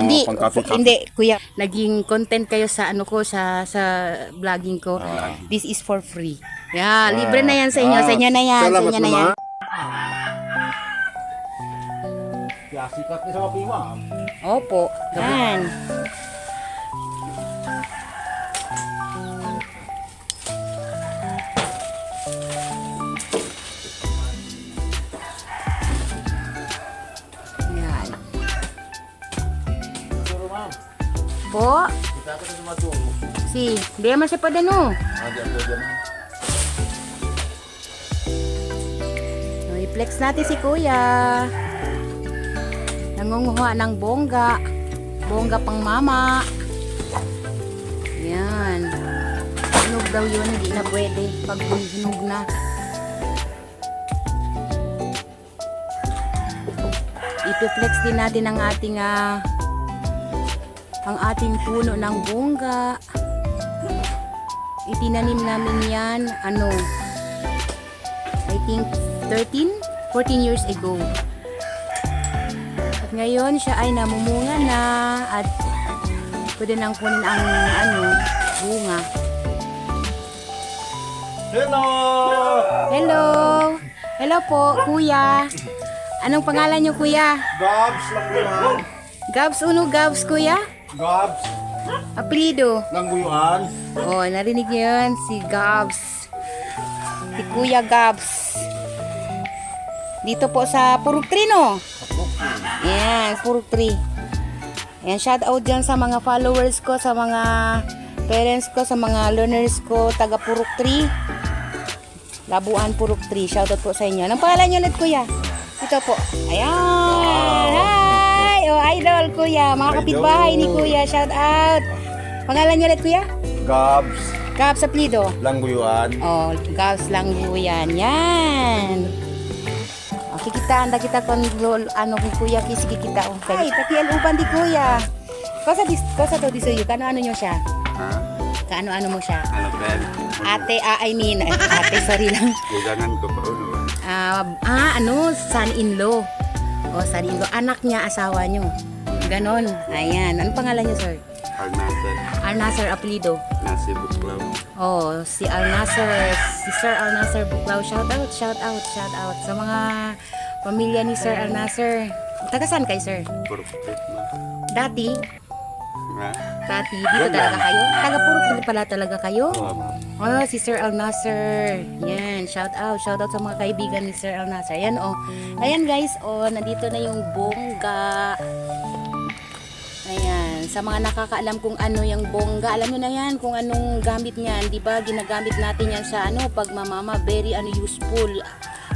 Hindi, pangkape-kape. hindi, kuya. Naging content kayo sa ano ko, sa vlogging ko. This is for free. Yeah, libre na yan sa inyo. Sa inyo na yan. Sa Salamat inyo na yan. naman. Kaya sikat ni sa mga ma'am. Opo. Yan. Yan. Pero ma'am, Po. kita ko na sumatulog. Si, di naman siya pa dano. Diyan po dyan. I-flex natin si kuya. Nangunguha ng bongga. Bongga pang mama. Yan. Hinog daw yun, hindi na pwede. Pag hinog na. I-flex din natin ang ating puno ng bongga. Itinanim namin yan, I think 14 years ago. At ngayon siya ay namumunga na at pwede nang kunin ang bunga. Hello! Hello! Hello po, kuya. Anong pangalan niyo, kuya? Gabs lang po ma'am. Gabs uno, Gabs, kuya? Gabs. Apelido. Langguyuan. Oh, narinig niyo yun? Si Gabs. Si Kuya Gabs. Dito po sa Purok 3, no? Yan, Purok 3. Yan, shout out dyan sa mga followers ko, sa mga parents ko, sa mga learners ko, taga Purok 3. Labuan Purok 3. Shout out po sa inyo. Anong pangalan niyo ulit, kuya? Ito po. Ayan. Hi! Oh, idol, kuya. Mga kapitbahay ni kuya. Shout out. Pangalan niyo ulit, kuya? Gabs. Gabs Apelido. Langguyuan. Oh, Gabs lang yan. Yan. Okay, kita kung kung kuya kisigi kita. Ay, takian uban di kuya. Kosa to di suyo. Kano niyo siya? Ha? Kaano mo siya? Ano Ben? Ate, ate, sorry lang. Bugangan ko pa uno. Son-in-law. O, son-in-law. Anak niya, asawa niyo. Ganon. Ayan. Anong pangalan niyo, sir? Arnasar. Arnasar Apelido. Nasi Buklaw. Oh, si Arnasar, si Sir Arnasar Buklaw. Shout out sa mga pamilya ni Sir Arnasar. Taga saan kayo, sir? Purok-pit na. Dati, Ha? dito talaga kayo? Taga Purok pala talaga kayo? Oo ma'am. Oh, si Sir Arnasar. Yan, shout out sa mga kaibigan ni Sir Arnasar. Yan, oh. Ayan, guys, oh, nandito na yung bongga. Ayan, sa mga nakakaalam kung ano yung bongga, alam nyo na yan kung anong gamit niyan, di ba? Ginagamit natin yan sa pagmamama, very useful.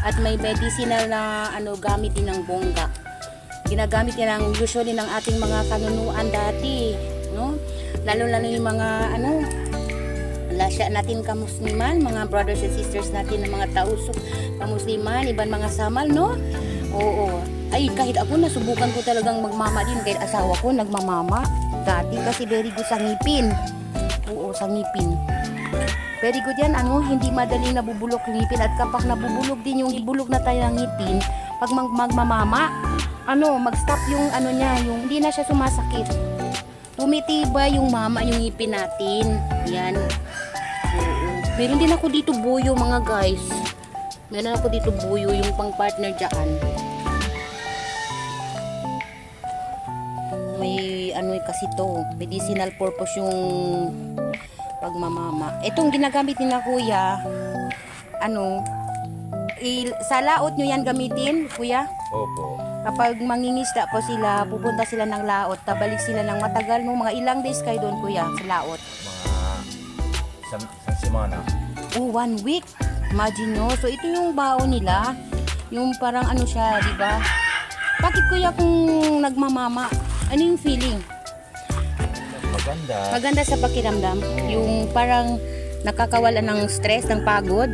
At may medicinal na gamit din ng bongga. Ginagamit yan usually ng ating mga kanunuan dati, no? Lalo yung mga lasya natin kamusliman, mga brothers and sisters natin ng mga tausok kamusliman, ibang mga samal, no? Oo. Ay, kahit ako nasubukan ko talagang magmama din, kahit asawa ko nagmamama dati kasi very good sa ngipin. Oo, sa ngipin. Very good yan, hindi madaling nabubulok ngipin, at kapag nabubulok din yung ibulok na tayo ng ngipin, pag magmamama, mag-stop yung niya, yung hindi na siya sumasakit. Tumitibay yung yung ngipin natin. Yan. Oo. Meron din ako dito buyo, mga guys. Meron ako dito buyo, yung pang partner dyan. May kasi to, medicinal purpose yung pagmamama. Itong ginagamit ni na kuya, sa laot nyo yan gamitin, kuya? Opo. Kapag mangingisda po sila, pupunta sila ng laot, tabalik sila ng matagal, mga ilang days kayo doon, kuya, sa laot? Mga isang semana. Oh, 1 week. Imagine nyo. So, ito yung baon nila. Yung parang siya, di ba? Bakit, kuya, kung nagmamama, ano yung feeling? Maganda. Maganda sa pakiramdam. Yung parang nakakawala ng stress, ng pagod.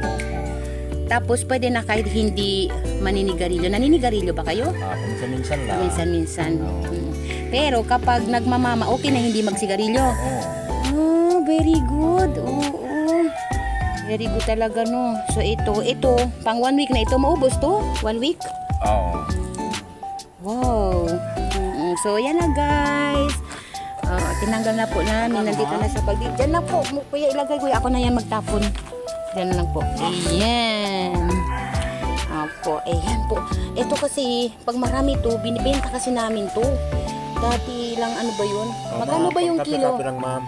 Tapos, pwede na kahit hindi maninigarilyo. Naninigarilyo ba kayo? Minsan-minsan lang. Minsan-minsan. Pero kapag nagmamama, okay na hindi magsigarilyo. Oh, very good. Oo. Very good talaga, no. So, ito, pang 1 week na ito, maubos to? 1 week? Oo. Wow. So, yan na guys. Tinanggal na po namin. Nandito na sa pagdi. Diyan na po. Kuya, ilagay kuya. Ako na yan magtapon. Diyan lang po. Ayan. Apo. Ayan po. Ito kasi, pag marami to, binibenta kasi namin to. Dati lang, ano ba yun? Magkano ba yung kilo? Pangkape lang, ma'am.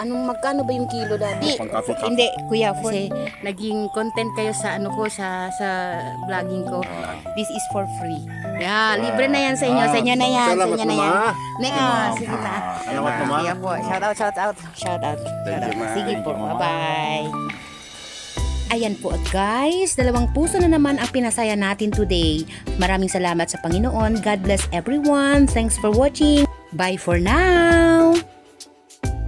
Magkano ba yung kilo dati? Pangkape. Hindi, kuya, kasi naging content kayo sa ano ko, sa vlogging ko. This is for free. Yeah, libre na yan sa inyo. Sa inyo na yan. Sa inyo na yan. Sige na. Salamat, mama. Kuya po. Shout out. Shout out. Sige po. Bye-bye. Ayan po guys, 2 puso na naman ang pinasaya natin today. Maraming salamat sa Panginoon. God bless everyone. Thanks for watching. Bye for now.